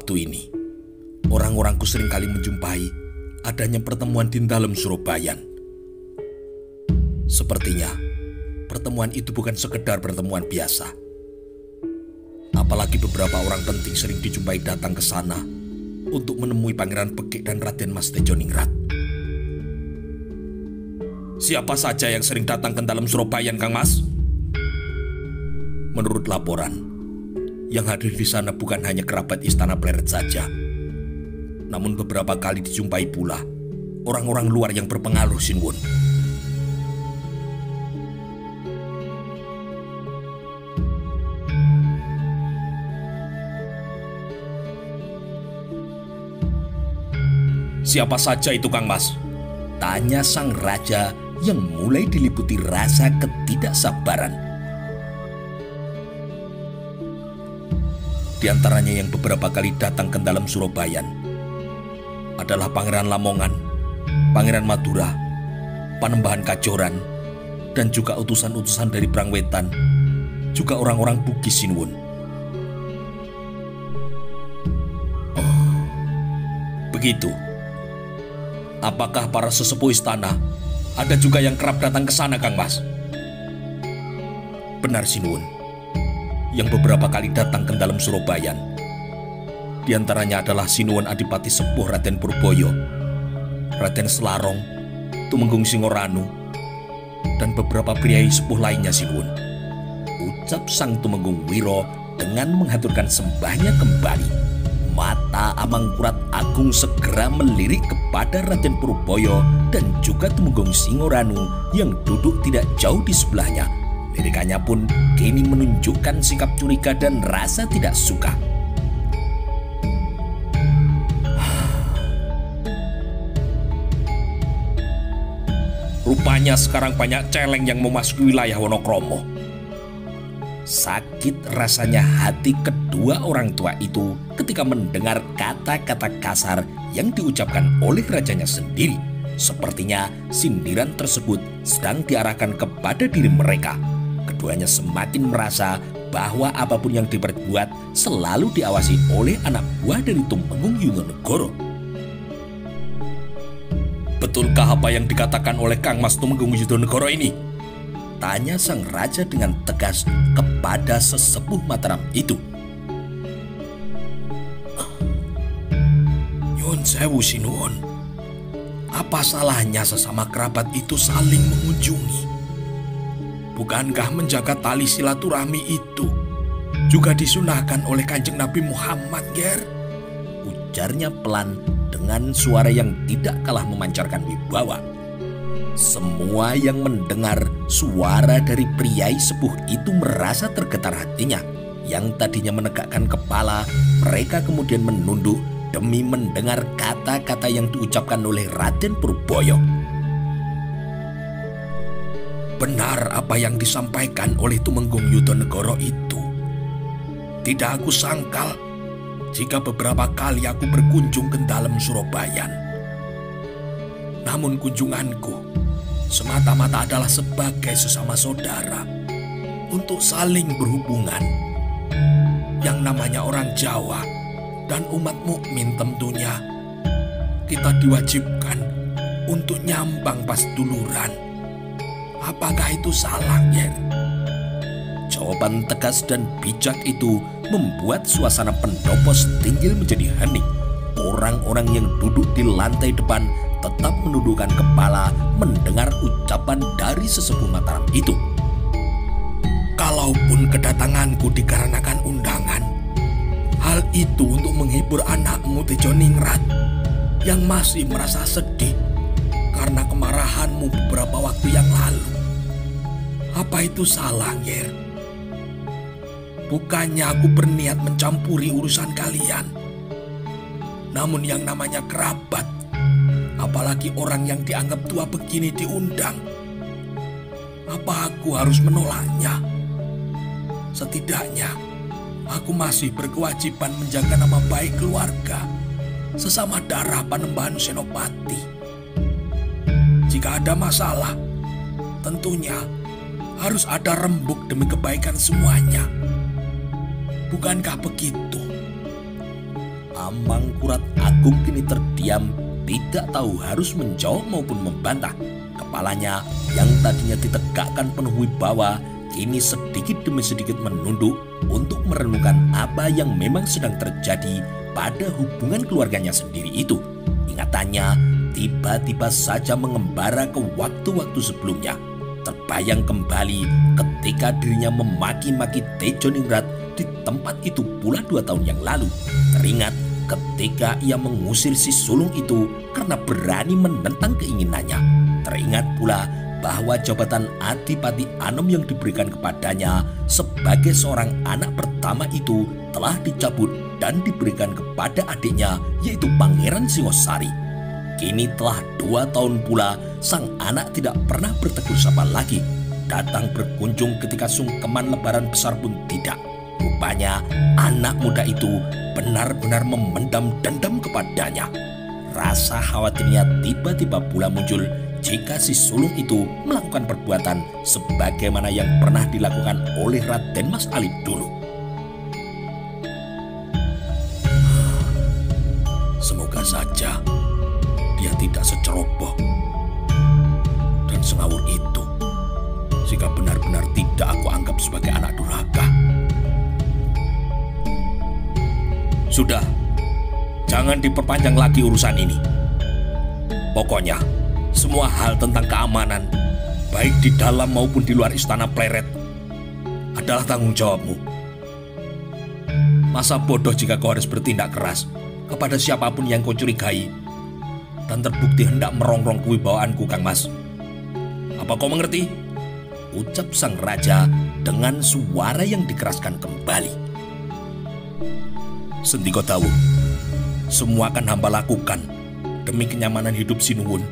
waktu ini, orang-orangku seringkali menjumpai adanya pertemuan di dalam Surabayan. Sepertinya, pertemuan itu bukan sekedar pertemuan biasa. Apalagi beberapa orang penting sering dijumpai datang ke sana untuk menemui Pangeran Bekik dan Raden Mas Tejoningrat. Siapa saja yang sering datang ke dalam Surabayan, Kang Mas? Menurut laporan, yang hadir di sana bukan hanya kerabat Istana Pleret saja, namun beberapa kali dijumpai pula orang-orang luar yang berpengaruh, Sinwon. Siapa saja itu, Kang Mas? Tanya sang raja yang mulai diliputi rasa ketidaksabaran. Di antaranya yang beberapa kali datang ke dalam Surabayan adalah Pangeran Lamongan, Pangeran Madura, Panembahan Kajoran, dan juga utusan-utusan dari Brangwetan, juga orang-orang Bugis, Sinwon. Oh, begitu. Apakah para sesepuh istana ada juga yang kerap datang ke sana, Kang Mas? Benar, Sinwon. Yang beberapa kali datang ke dalam Surabayan. Di antaranya adalah Sinwon Adipati Sepuh Raden Purboyo, Raden Selarong, Tumenggung Singoranu, dan beberapa priai sepuh lainnya, Sinwon. Ucap sang Tumenggung Wiro dengan menghaturkan sembahnya kembali. Mata Amangkurat Agung segera melirik kepada Raden Purboyo dan juga Tumenggung Singoranu yang duduk tidak jauh di sebelahnya. Lirikannya pun kini menunjukkan sikap curiga dan rasa tidak suka. Rupanya sekarang banyak celeng yang memasuki wilayah Wonokromo. Sakit rasanya hati kedua orang tua itu ketika mendengar kata-kata kasar yang diucapkan oleh rajanya sendiri. Sepertinya sindiran tersebut sedang diarahkan kepada diri mereka. Keduanya semakin merasa bahwa apapun yang diperbuat selalu diawasi oleh anak buah dari Tumenggung Yudonegoro. Betulkah apa yang dikatakan oleh Kang Mas Tumenggung Yudonegoro ini? Tanya sang raja dengan tegas kepada sesepuh Mataram itu. Nyun sewu, Sinwon. Apa salahnya sesama kerabat itu saling mengunjungi? Bukankah menjaga tali silaturahmi itu juga disunahkan oleh Kanjeng Nabi Muhammad, Ger? Ujarnya pelan dengan suara yang tidak kalah memancarkan wibawa. Semua yang mendengar suara dari priai sepuh itu merasa tergetar hatinya. Yang tadinya menegakkan kepala, mereka kemudian menunduk demi mendengar kata-kata yang diucapkan oleh Raden Purboyo. Benar apa yang disampaikan oleh Tumenggung Yudonegoro itu. Tidak aku sangkal jika beberapa kali aku berkunjung ke dalam Surabayan. Namun kunjunganku semata-mata adalah sebagai sesama saudara untuk saling berhubungan. Yang namanya orang Jawa dan umat mukmin tentunya kita diwajibkan untuk nyambang pas duluran. Apakah itu salah, Ger? Jawaban tegas dan bijak itu membuat suasana pendopo setinggil menjadi hening. Orang-orang yang duduk di lantai depan tetap menundukkan kepala mendengar ucapan dari sesepuh Mataram itu. Kalaupun kedatanganku dikarenakan undangan, hal itu untuk menghibur anakmu Tejoningrat yang masih merasa sedih karena kemarahanmu beberapa waktu yang lalu. Apa itu salah, Ger? Bukannya aku berniat mencampuri urusan kalian. Namun yang namanya kerabat, apalagi orang yang dianggap tua begini diundang, apa aku harus menolaknya? Setidaknya, aku masih berkewajiban menjaga nama baik keluarga, sesama darah Panembahan Senopati. Jika ada masalah, tentunya harus ada rembuk demi kebaikan semuanya. Bukankah begitu? Amangkurat Agung kini terdiam, tidak tahu harus menjawab maupun membantah. Kepalanya yang tadinya ditegakkan penuh wibawa, kini sedikit demi sedikit menunduk untuk merenungkan apa yang memang sedang terjadi pada hubungan keluarganya sendiri itu. Ingatannya tiba-tiba saja mengembara ke waktu-waktu sebelumnya. Terbayang kembali ketika dirinya memaki-maki Tejoningrat di tempat itu pula 2 tahun yang lalu. Teringat ketika ia mengusir si sulung itu karena berani menentang keinginannya. Teringat pula bahwa jabatan Adipati Anom yang diberikan kepadanya sebagai seorang anak pertama itu telah dicabut dan diberikan kepada adiknya, yaitu Pangeran Singosari. Kini telah 2 tahun pula sang anak tidak pernah bertegur sapa lagi. Datang berkunjung ketika sungkeman lebaran besar pun tidak. Rupanya anak muda itu benar-benar memendam dendam kepadanya. Rasa khawatirnya tiba-tiba pula muncul jika si sulung itu melakukan perbuatan sebagaimana yang pernah dilakukan oleh Raden Mas Alip dulu. Semoga saja dia tidak seceroboh dan sengawur itu, jika benar-benar tidak aku anggap sebagai anak durhaka. Sudah, jangan diperpanjang lagi urusan ini. Pokoknya, semua hal tentang keamanan, baik di dalam maupun di luar Istana Pleret, adalah tanggung jawabmu. Masa bodoh jika kau harus bertindak keras kepada siapapun yang kau curigai dan terbukti hendak merongrong kewibawaanku, Kang Mas. Apa kau mengerti? Ucap sang raja dengan suara yang dikeraskan kembali. Sendiko Dawu, semua akan hamba lakukan demi kenyamanan hidup Sinuwun.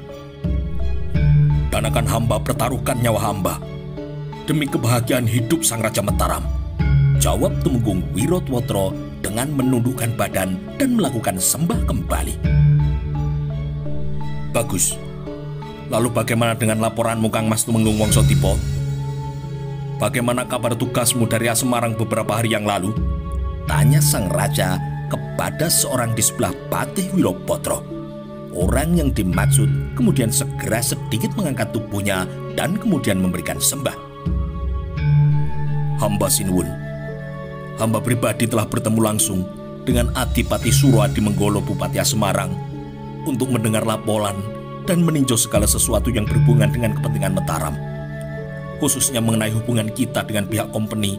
Dan akan hamba pertaruhkan nyawa hamba demi kebahagiaan hidup sang Raja Mataram. Jawab Tumenggung Wirotwotro dengan menundukkan badan dan melakukan sembah kembali. Bagus. Lalu bagaimana dengan laporanmu, Kang Mas Tumenggung Wongsotipo? Bagaimana kabar tugasmu dari Semarang beberapa hari yang lalu? Tanya sang raja kepada seorang di sebelah Patih Wiropotro. Orang yang dimaksud kemudian segera sedikit mengangkat tubuhnya dan kemudian memberikan sembah. Hamba Sinuwun, hamba pribadi telah bertemu langsung dengan Adipati Suroadi Menggolo Bupati Semarang untuk mendengar laporan dan meninjau segala sesuatu yang berhubungan dengan kepentingan Mataram, khususnya mengenai hubungan kita dengan pihak kompeni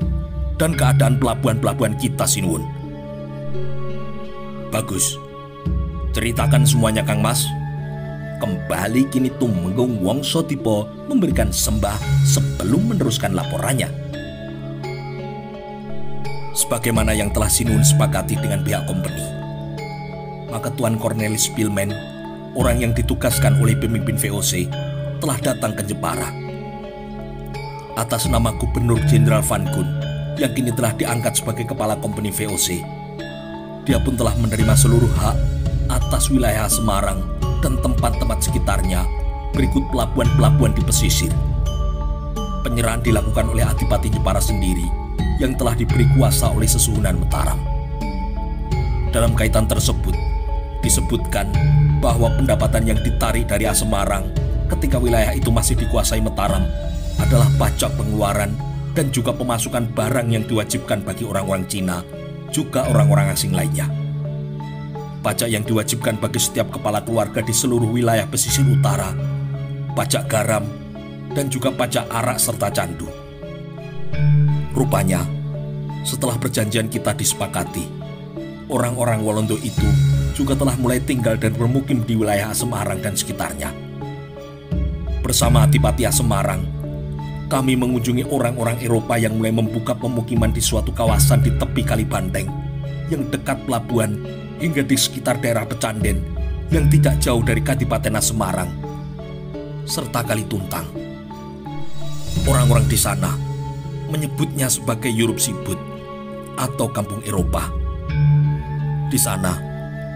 dan keadaan pelabuhan-pelabuhan kita, Sinuwun. Bagus. Ceritakan semuanya, Kang Mas. Kembali kini Tumenggung Wongsotipo memberikan sembah sebelum meneruskan laporannya. Sebagaimana yang telah Sinuwun sepakati dengan pihak kompeni, maka Tuan Cornelis Pilmen, orang yang ditugaskan oleh pemimpin VOC, telah datang ke Jepara. Atas nama Gubernur Jenderal Van Gun, yang kini telah diangkat sebagai kepala kompeni VOC, dia pun telah menerima seluruh hak atas wilayah Semarang dan tempat-tempat sekitarnya, berikut pelabuhan-pelabuhan di pesisir. Penyerahan dilakukan oleh Adipati Jepara sendiri yang telah diberi kuasa oleh Sesuhunan Mataram. Dalam kaitan tersebut, disebutkan bahwa pendapatan yang ditarik dari Semarang ketika wilayah itu masih dikuasai Mataram adalah pajak pengeluaran dan juga pemasukan barang yang diwajibkan bagi orang-orang Cina, juga orang-orang asing lainnya. Pajak yang diwajibkan bagi setiap kepala keluarga di seluruh wilayah pesisir utara, pajak garam, dan juga pajak arak serta candu. Rupanya, setelah perjanjian kita disepakati, orang-orang Walanda itu juga telah mulai tinggal dan bermukim di wilayah Semarang dan sekitarnya. Bersama Adipati Semarang, kami mengunjungi orang-orang Eropa yang mulai membuka pemukiman di suatu kawasan di tepi Kali Banteng yang dekat pelabuhan hingga di sekitar daerah Pecanden yang tidak jauh dari Kadipaten Semarang serta Kali Tuntang. Orang-orang di sana menyebutnya sebagai Yurup Sibut atau Kampung Eropa. Di sana,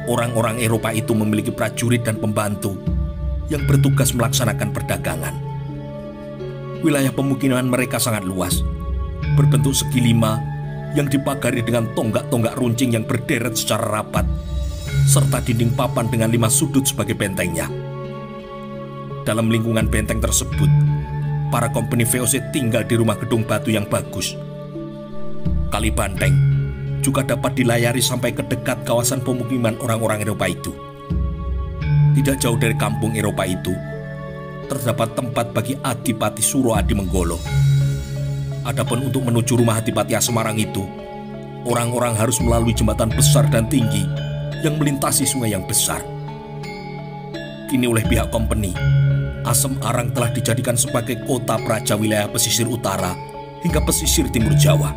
orang-orang Eropa itu memiliki prajurit dan pembantu yang bertugas melaksanakan perdagangan. Wilayah pemukiman mereka sangat luas, berbentuk segi lima yang dipagari dengan tonggak-tonggak runcing yang berderet secara rapat serta dinding papan dengan 5 sudut sebagai bentengnya. Dalam lingkungan benteng tersebut, para kompeni VOC tinggal di rumah gedung batu yang bagus. Kali Banteng juga dapat dilayari sampai ke dekat kawasan pemukiman orang-orang Eropa itu. Tidak jauh dari kampung Eropa itu, terdapat tempat bagi Adipati Suro Adimenggolo. Adapun untuk menuju rumah Adipati Semarang itu, orang-orang harus melalui jembatan besar dan tinggi yang melintasi sungai yang besar. Kini oleh pihak kompeni, Asem Arang telah dijadikan sebagai kota praja wilayah pesisir utara hingga pesisir timur Jawa.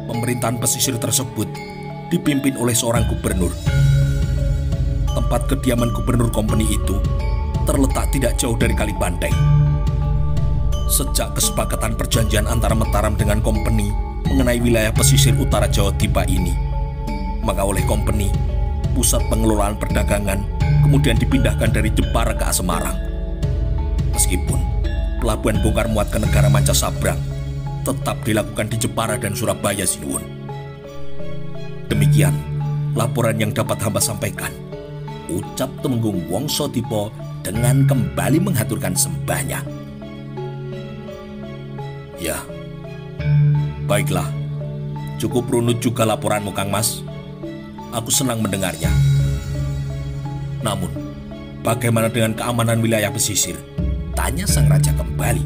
Pemerintahan pesisir tersebut dipimpin oleh seorang gubernur. Tempat kediaman gubernur kompeni itu terletak tidak jauh dari Kali Banteng. Sejak kesepakatan perjanjian antara Mataram dengan kompeni mengenai wilayah pesisir utara Jawa tiba ini, maka oleh kompeni, pusat pengelolaan perdagangan kemudian dipindahkan dari Jepara ke Semarang. Meskipun pelabuhan bongkar muat ke negara Manca Sabrang tetap dilakukan di Jepara dan Surabaya Sinuwun. Demikian laporan yang dapat hamba sampaikan. Ucap Temenggung Wongso Dipo dengan kembali menghaturkan sembahnya. Ya, baiklah. Cukup runut juga laporanmu, Kang Mas. Aku senang mendengarnya. Namun, bagaimana dengan keamanan wilayah pesisir? Tanya sang raja kembali.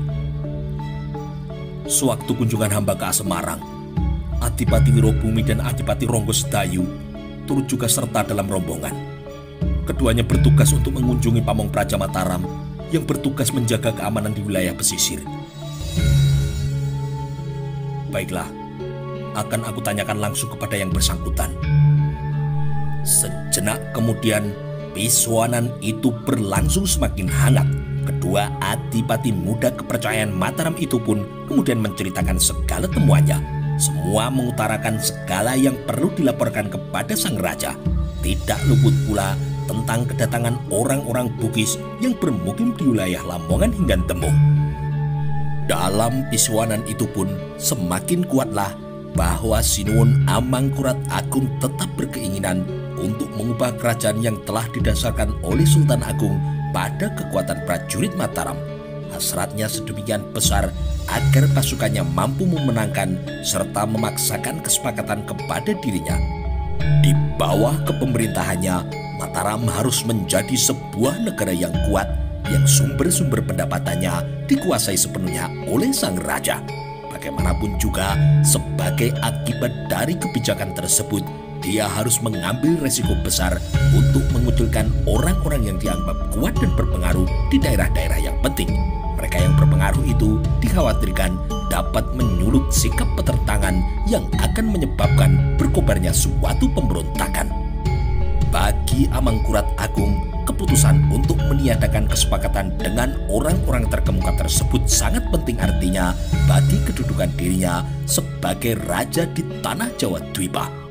Sewaktu kunjungan hamba ke Semarang, Adipati Wirobumi dan Adipati Ronggo Sedayu turut juga serta dalam rombongan. Keduanya bertugas untuk mengunjungi Pamong Praja Mataram yang bertugas menjaga keamanan di wilayah pesisir. Baiklah, akan aku tanyakan langsung kepada yang bersangkutan. Sejenak kemudian, pisuanan itu berlangsung semakin hangat. Kedua adipati muda kepercayaan Mataram itu pun kemudian menceritakan segala temuannya. Semua mengutarakan segala yang perlu dilaporkan kepada sang raja. Tidak luput pula tentang kedatangan orang-orang Bugis yang bermukim di wilayah Lamongan hingga Demung. Dalam pisuanan itu pun semakin kuatlah bahwa Sinuwun Amangkurat Agung tetap berkeinginan untuk mengubah kerajaan yang telah didasarkan oleh Sultan Agung pada kekuatan prajurit Mataram. Hasratnya sedemikian besar agar pasukannya mampu memenangkan serta memaksakan kesepakatan kepada dirinya. Di bawah kepemerintahannya, Mataram harus menjadi sebuah negara yang kuat, yang sumber-sumber pendapatannya dikuasai sepenuhnya oleh sang raja. Bagaimanapun juga, sebagai akibat dari kebijakan tersebut, dia harus mengambil resiko besar untuk mengucilkan orang-orang yang dianggap kuat dan berpengaruh di daerah-daerah yang penting. Mereka yang berpengaruh itu dikhawatirkan dapat menyulut sikap petertangan yang akan menyebabkan berkobarnya suatu pemberontakan. Bagi Amangkurat Agung, keputusan untuk meniadakan kesepakatan dengan orang-orang terkemuka tersebut sangat penting, artinya bagi kedudukan dirinya sebagai raja di tanah Jawa Dwipa.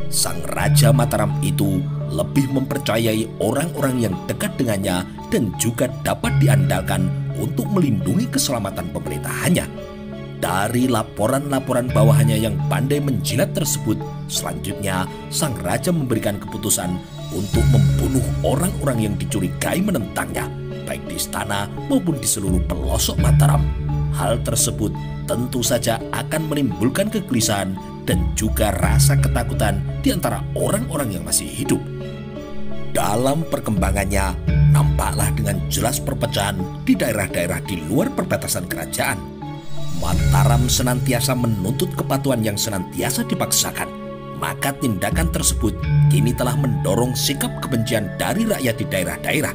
Sang Raja Mataram itu lebih mempercayai orang-orang yang dekat dengannya dan juga dapat diandalkan untuk melindungi keselamatan pemerintahannya. Dari laporan-laporan bawahannya yang pandai menjilat tersebut, selanjutnya sang raja memberikan keputusan untuk membunuh orang-orang yang dicurigai menentangnya, baik di istana maupun di seluruh pelosok Mataram. Hal tersebut tentu saja akan menimbulkan kegelisahan dan juga rasa ketakutan di antara orang-orang yang masih hidup. Dalam perkembangannya, nampaklah dengan jelas perpecahan di daerah-daerah di luar perbatasan kerajaan. Mataram senantiasa menuntut kepatuhan yang senantiasa dipaksakan. Maka tindakan tersebut kini telah mendorong sikap kebencian dari rakyat di daerah-daerah.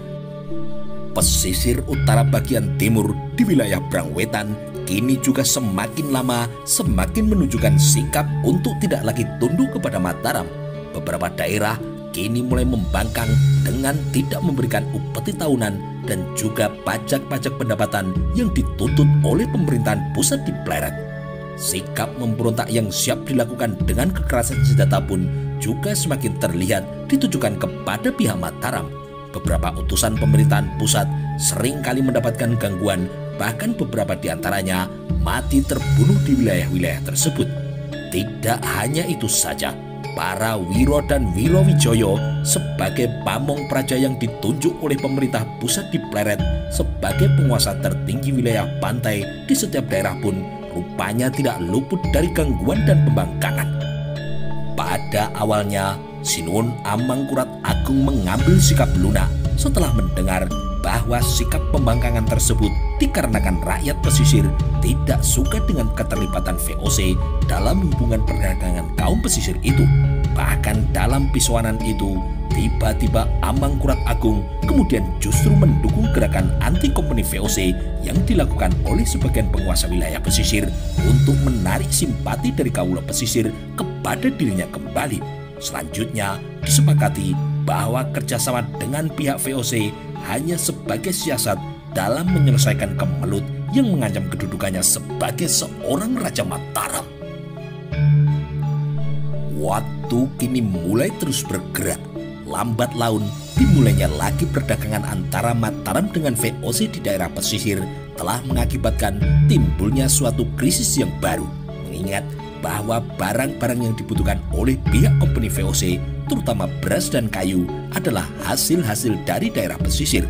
Pesisir utara bagian timur di wilayah Brangwetan kini juga semakin lama semakin menunjukkan sikap untuk tidak lagi tunduk kepada Mataram. Beberapa daerah kini mulai membangkang dengan tidak memberikan upeti tahunan dan juga pajak-pajak pendapatan yang dituntut oleh pemerintahan pusat di Pleret. Sikap memberontak yang siap dilakukan dengan kekerasan senjata pun juga semakin terlihat ditujukan kepada pihak Mataram. Beberapa utusan pemerintahan pusat seringkali mendapatkan gangguan, bahkan beberapa di antaranya mati terbunuh di wilayah-wilayah tersebut. Tidak hanya itu saja, para Wiro dan Wirowijoyo sebagai pamong praja yang ditunjuk oleh pemerintah pusat di Pleret sebagai penguasa tertinggi wilayah pantai di setiap daerah pun rupanya tidak luput dari gangguan dan pembangkangan. Pada awalnya, Sinuhun Amangkurat Agung mengambil sikap lunak setelah mendengar bahwa sikap pembangkangan tersebut dikarenakan rakyat pesisir tidak suka dengan keterlibatan VOC dalam hubungan perdagangan kaum pesisir itu. Bahkan dalam pisauanan itu, tiba-tiba Amangkurat Agung kemudian justru mendukung gerakan anti company VOC yang dilakukan oleh sebagian penguasa wilayah pesisir untuk menarik simpati dari kaula pesisir kepada dirinya kembali. Selanjutnya disepakati bahwa kerjasama dengan pihak VOC hanya sebagai siasat dalam menyelesaikan kemelut yang mengancam kedudukannya sebagai seorang Raja Mataram. Waktu kini mulai terus bergerak. Lambat laun dimulainya lagi perdagangan antara Mataram dengan VOC di daerah pesisir telah mengakibatkan timbulnya suatu krisis yang baru. Mengingat bahwa barang-barang yang dibutuhkan oleh pihak company VOC, terutama beras dan kayu, adalah hasil-hasil dari daerah pesisir.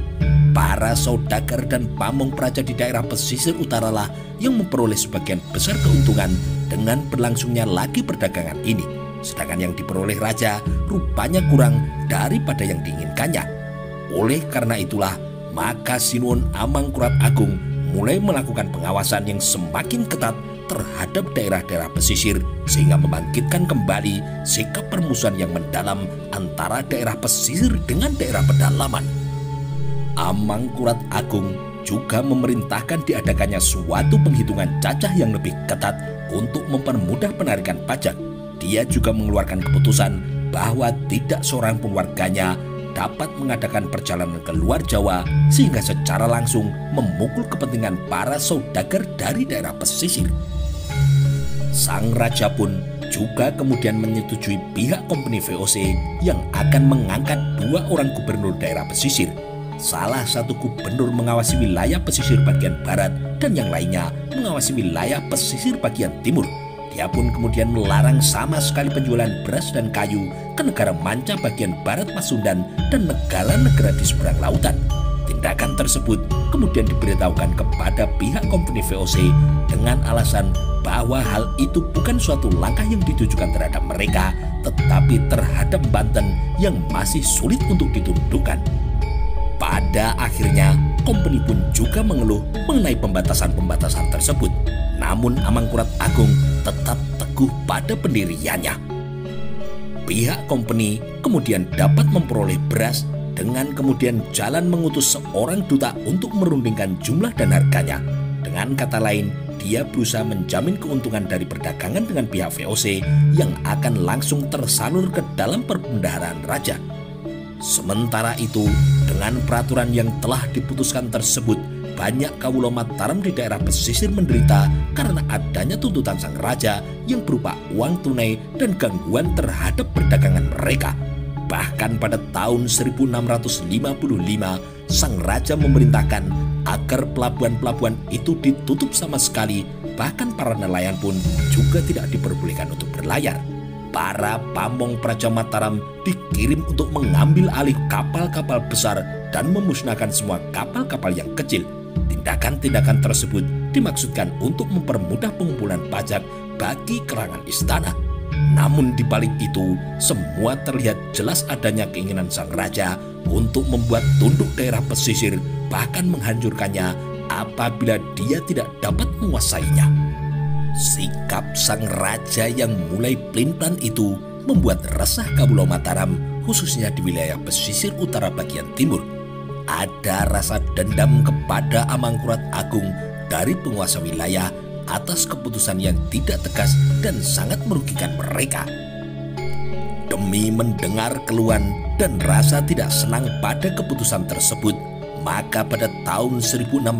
Para saudagar dan pamong praja di daerah pesisir utara lah yang memperoleh sebagian besar keuntungan dengan berlangsungnya lagi perdagangan ini. Sedangkan yang diperoleh raja rupanya kurang daripada yang diinginkannya. Oleh karena itulah, maka Sinuhun Amangkurat Agung mulai melakukan pengawasan yang semakin ketat terhadap daerah-daerah pesisir sehingga membangkitkan kembali sikap permusuhan yang mendalam antara daerah pesisir dengan daerah pedalaman. Amangkurat Agung juga memerintahkan diadakannya suatu penghitungan cacah yang lebih ketat untuk mempermudah penarikan pajak. Dia juga mengeluarkan keputusan bahwa tidak seorang pun warganya dapat mengadakan perjalanan ke luar Jawa sehingga secara langsung memukul kepentingan para saudagar dari daerah pesisir. Sang raja pun juga kemudian menyetujui pihak company VOC yang akan mengangkat 2 orang gubernur daerah pesisir. Salah satu gubernur mengawasi wilayah pesisir bagian barat dan yang lainnya mengawasi wilayah pesisir bagian timur. Dia pun kemudian melarang sama sekali penjualan beras dan kayu ke negara manca bagian barat Pasundan dan negara-negara di seberang lautan. Tindakan tersebut kemudian diberitahukan kepada pihak company VOC dengan alasan bahwa hal itu bukan suatu langkah yang ditujukan terhadap mereka, tetapi terhadap Banten yang masih sulit untuk ditundukkan. Pada akhirnya, company pun juga mengeluh mengenai pembatasan-pembatasan tersebut. Namun Amangkurat Agung tetap teguh pada pendiriannya. Pihak company kemudian dapat memperoleh beras dengan kemudian jalan mengutus seorang duta untuk merundingkan jumlah dan harganya. Dengan kata lain, dia berusaha menjamin keuntungan dari perdagangan dengan pihak VOC yang akan langsung tersalur ke dalam perbendaharaan raja. Sementara itu, dengan peraturan yang telah diputuskan tersebut, banyak kaula Mataram di daerah pesisir menderita karena adanya tuntutan sang raja yang berupa uang tunai dan gangguan terhadap perdagangan mereka. Bahkan pada tahun 1655, sang raja memerintahkan agar pelabuhan-pelabuhan itu ditutup sama sekali. Bahkan para nelayan pun juga tidak diperbolehkan untuk berlayar. Para pamong praja Mataram dikirim untuk mengambil alih kapal-kapal besar dan memusnahkan semua kapal-kapal yang kecil. Tindakan-tindakan tersebut dimaksudkan untuk mempermudah pengumpulan pajak bagi kerangan istana. Namun di balik itu, semua terlihat jelas adanya keinginan sang raja untuk membuat tunduk daerah pesisir, bahkan menghancurkannya apabila dia tidak dapat menguasainya. Sikap sang raja yang mulai pelin-pelan itu membuat resah kaula Mataram, khususnya di wilayah pesisir utara bagian timur. Ada rasa dendam kepada Amangkurat Agung dari penguasa wilayah atas keputusan yang tidak tegas dan sangat merugikan mereka. Demi mendengar keluhan dan rasa tidak senang pada keputusan tersebut, maka pada tahun 1657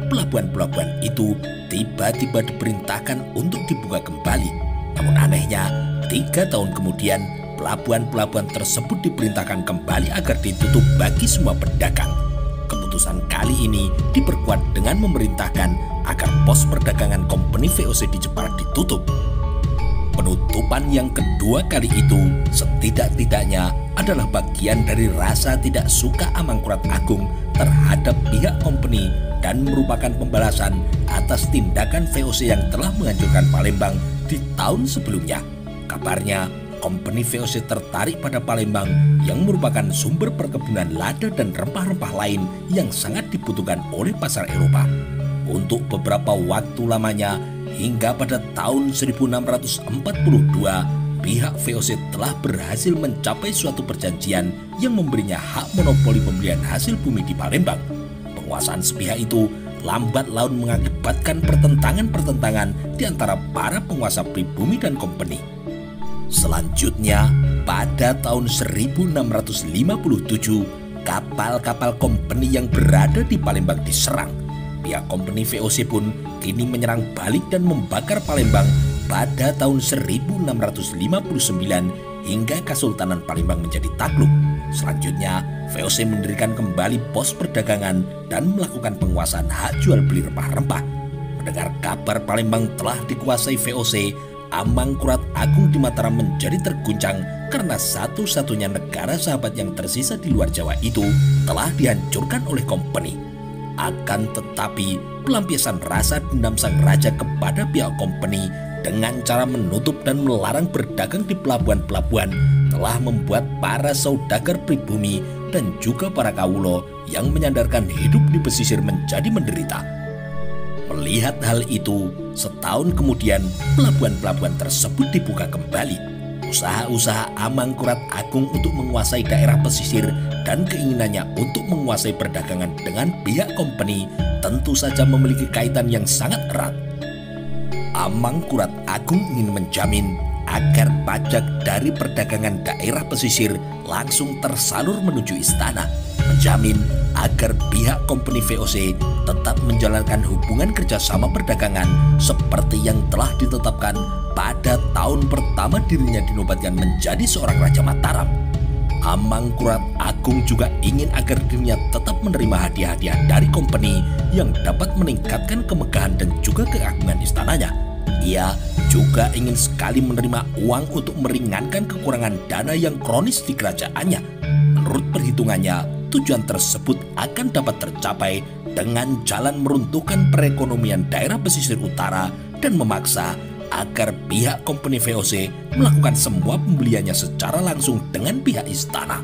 pelabuhan-pelabuhan itu tiba-tiba diperintahkan untuk dibuka kembali. Namun anehnya, 3 tahun kemudian pelabuhan-pelabuhan tersebut diperintahkan kembali agar ditutup bagi semua pedagang. Keputusan kali ini diperkuat dengan memerintahkan agar pos perdagangan company VOC di Jepara ditutup. Penutupan yang kedua kali itu setidak-tidaknya adalah bagian dari rasa tidak suka Amangkurat Agung terhadap pihak company dan merupakan pembalasan atas tindakan VOC yang telah menghancurkan Palembang di tahun sebelumnya. Kabarnya, company VOC tertarik pada Palembang yang merupakan sumber perkebunan lada dan rempah-rempah lain yang sangat dibutuhkan oleh pasar Eropa. Untuk beberapa waktu lamanya, hingga pada tahun 1642, pihak VOC telah berhasil mencapai suatu perjanjian yang memberinya hak monopoli pembelian hasil bumi di Palembang. Penguasaan sepihak itu lambat laun mengakibatkan pertentangan-pertentangan di antara para penguasa pribumi dan company. Selanjutnya, pada tahun 1657, kapal-kapal company yang berada di Palembang diserang. Pihak company VOC pun kini menyerang balik dan membakar Palembang pada tahun 1659 hingga Kesultanan Palembang menjadi takluk. Selanjutnya, VOC mendirikan kembali pos perdagangan dan melakukan penguasaan hak jual beli rempah-rempah. Mendengar kabar Palembang telah dikuasai VOC, Amangkurat Agung di Mataram menjadi terguncang karena satu-satunya negara sahabat yang tersisa di luar Jawa itu telah dihancurkan oleh company. Akan tetapi, pelampiasan rasa dendam sang raja kepada pihak company dengan cara menutup dan melarang berdagang di pelabuhan-pelabuhan telah membuat para saudagar pribumi dan juga para kawulo yang menyandarkan hidup di pesisir menjadi menderita. Melihat hal itu, setahun kemudian pelabuhan-pelabuhan tersebut dibuka kembali. Usaha-usaha Amangkurat Agung untuk menguasai daerah pesisir dan keinginannya untuk menguasai perdagangan dengan pihak company tentu saja memiliki kaitan yang sangat erat. Amangkurat Agung ingin menjamin agar pajak dari perdagangan daerah pesisir langsung tersalur menuju istana, menjamin agar pihak company VOC tetap menjalankan hubungan kerjasama perdagangan seperti yang telah ditetapkan pada tahun pertama dirinya dinobatkan menjadi seorang Raja Mataram. Amangkurat Agung juga ingin agar dirinya tetap menerima hadiah-hadiah dari company yang dapat meningkatkan kemegahan dan juga keagungan istananya. Ia juga ingin sekali menerima uang untuk meringankan kekurangan dana yang kronis di kerajaannya. Menurut perhitungannya, tujuan tersebut akan dapat tercapai dengan jalan meruntuhkan perekonomian daerah pesisir utara dan memaksa agar pihak company VOC melakukan semua pembeliannya secara langsung dengan pihak istana.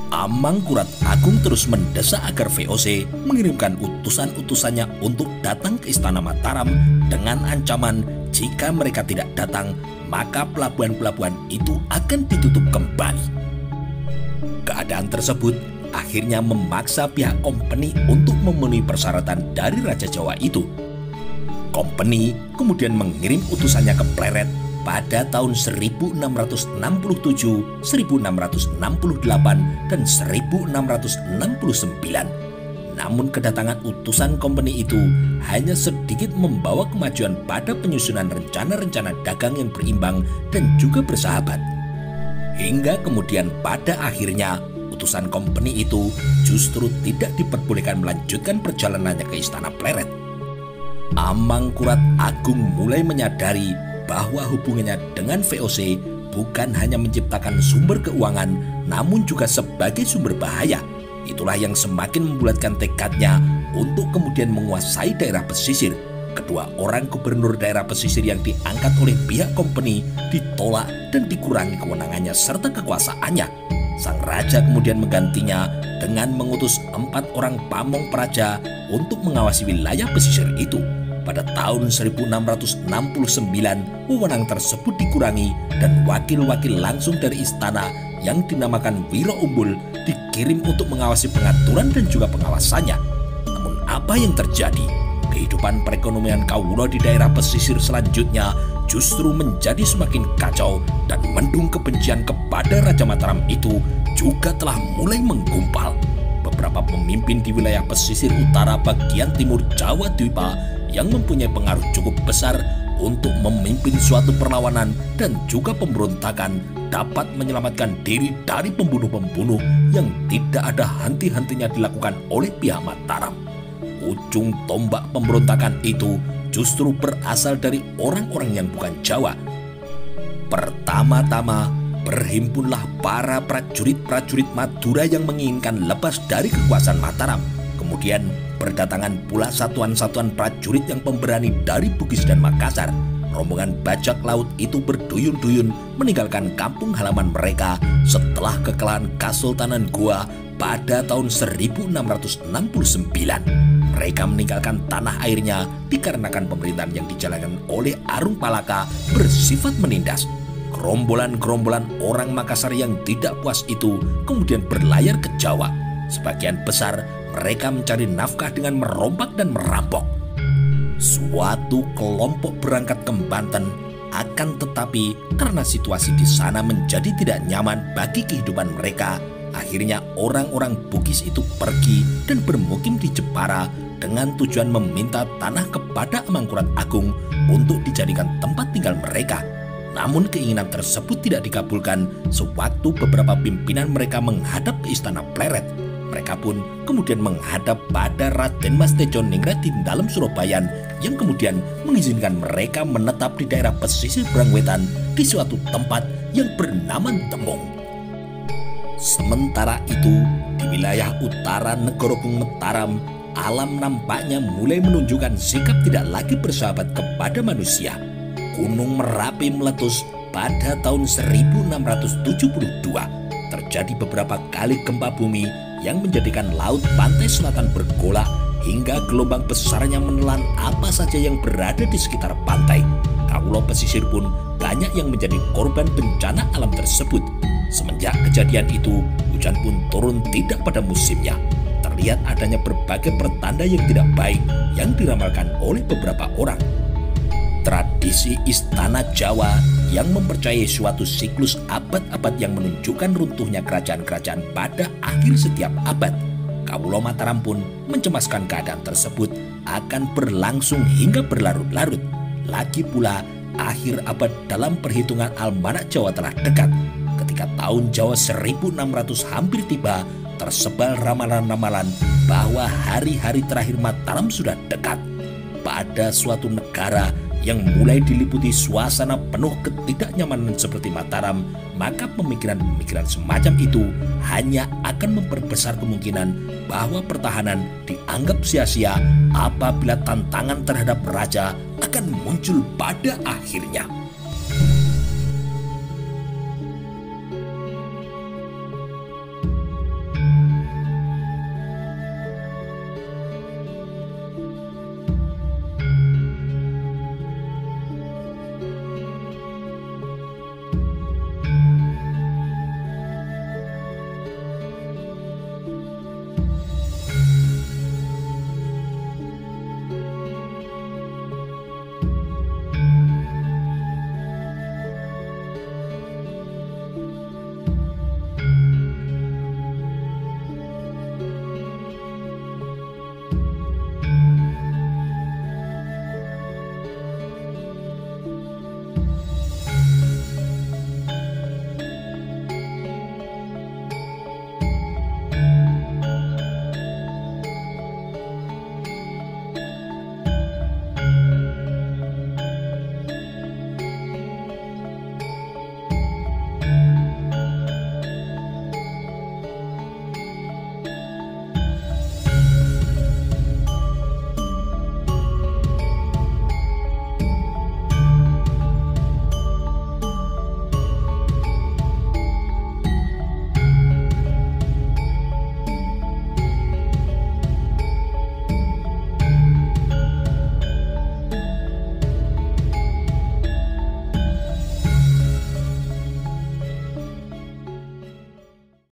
Amangkurat Agung terus mendesak agar VOC mengirimkan utusan-utusannya untuk datang ke Istana Mataram dengan ancaman jika mereka tidak datang, maka pelabuhan-pelabuhan itu akan ditutup kembali. Keadaan tersebut akhirnya memaksa pihak company untuk memenuhi persyaratan dari Raja Jawa itu. Company kemudian mengirim utusannya ke Pleret pada tahun 1667, 1668, dan 1669. Namun kedatangan utusan company itu hanya sedikit membawa kemajuan pada penyusunan rencana-rencana dagang yang berimbang dan juga bersahabat. Hingga kemudian pada akhirnya utusan company itu justru tidak diperbolehkan melanjutkan perjalanannya ke Istana Pleret. Amangkurat Agung mulai menyadari bahwa hubungannya dengan VOC bukan hanya menciptakan sumber keuangan, namun juga sebagai sumber bahaya. Itulah yang semakin membulatkan tekadnya untuk kemudian menguasai daerah pesisir. Kedua orang gubernur daerah pesisir yang diangkat oleh pihak company ditolak dan dikurangi kewenangannya serta kekuasaannya. Sang raja kemudian menggantinya dengan mengutus 4 orang pamong praja untuk mengawasi wilayah pesisir itu. Pada tahun 1669, wewenang tersebut dikurangi dan wakil-wakil langsung dari istana yang dinamakan Wiro Umbul dikirim untuk mengawasi pengaturan dan juga pengawasannya. Namun apa yang terjadi? Kehidupan perekonomian kawula di daerah pesisir selanjutnya justru menjadi semakin kacau dan mendung kebencian kepada Raja Mataram itu juga telah mulai menggumpal. Beberapa pemimpin di wilayah pesisir utara bagian timur Jawa Dwipa yang mempunyai pengaruh cukup besar untuk memimpin suatu perlawanan dan juga pemberontakan dapat menyelamatkan diri dari pembunuh-pembunuh yang tidak ada henti-hentinya dilakukan oleh pihak Mataram. Ujung tombak pemberontakan itu justru berasal dari orang-orang yang bukan Jawa. Pertama-tama, berhimpunlah para prajurit-prajurit Madura yang menginginkan lepas dari kekuasaan Mataram. Kemudian berdatangan pula satuan-satuan prajurit yang pemberani dari Bugis dan Makassar. Rombongan bajak laut itu berduyun-duyun meninggalkan kampung halaman mereka setelah kekalahan Kesultanan Goa pada tahun 1669. Mereka meninggalkan tanah airnya dikarenakan pemerintahan yang dijalankan oleh Arung Palaka bersifat menindas. Gerombolan-gerombolan orang Makassar yang tidak puas itu kemudian berlayar ke Jawa. Sebagian besar mereka mencari nafkah dengan merompak dan merampok. Suatu kelompok berangkat ke Banten, akan tetapi karena situasi di sana menjadi tidak nyaman bagi kehidupan mereka, akhirnya orang-orang Bugis itu pergi dan bermukim di Jepara dengan tujuan meminta tanah kepada Amangkurat Agung untuk dijadikan tempat tinggal mereka. Namun keinginan tersebut tidak dikabulkan sewaktu beberapa pimpinan mereka menghadap ke Istana Pleret. Mereka pun kemudian menghadap pada Raden Mas Tejo Ningrat di dalam Surabayan yang kemudian mengizinkan mereka menetap di daerah pesisir Brangwetan di suatu tempat yang bernama Temung. Sementara itu, di wilayah utara Negoro Gung Mataram, alam nampaknya mulai menunjukkan sikap tidak lagi bersahabat kepada manusia. Gunung Merapi meletus pada tahun 1672. Terjadi beberapa kali gempa bumi yang menjadikan laut pantai selatan bergolak hingga gelombang besarnya menelan apa saja yang berada di sekitar pantai. Kawula pesisir pun banyak yang menjadi korban bencana alam tersebut. Semenjak kejadian itu, hujan pun turun tidak pada musimnya. Terlihat adanya berbagai pertanda yang tidak baik yang diramalkan oleh beberapa orang. Tradisi Istana Jawa yang mempercayai suatu siklus abad-abad yang menunjukkan runtuhnya kerajaan-kerajaan pada akhir setiap abad. Kawula Mataram pun mencemaskan keadaan tersebut akan berlangsung hingga berlarut-larut. Lagi pula, akhir abad dalam perhitungan almanak Jawa telah dekat. Ketika tahun Jawa 1600 hampir tiba, tersebar ramalan-ramalan bahwa hari-hari terakhir Mataram sudah dekat. Pada suatu negara yang mulai diliputi suasana penuh ketidaknyamanan seperti Mataram, maka pemikiran-pemikiran semacam itu hanya akan memperbesar kemungkinan bahwa pertahanan dianggap sia-sia apabila tantangan terhadap raja akan muncul pada akhirnya.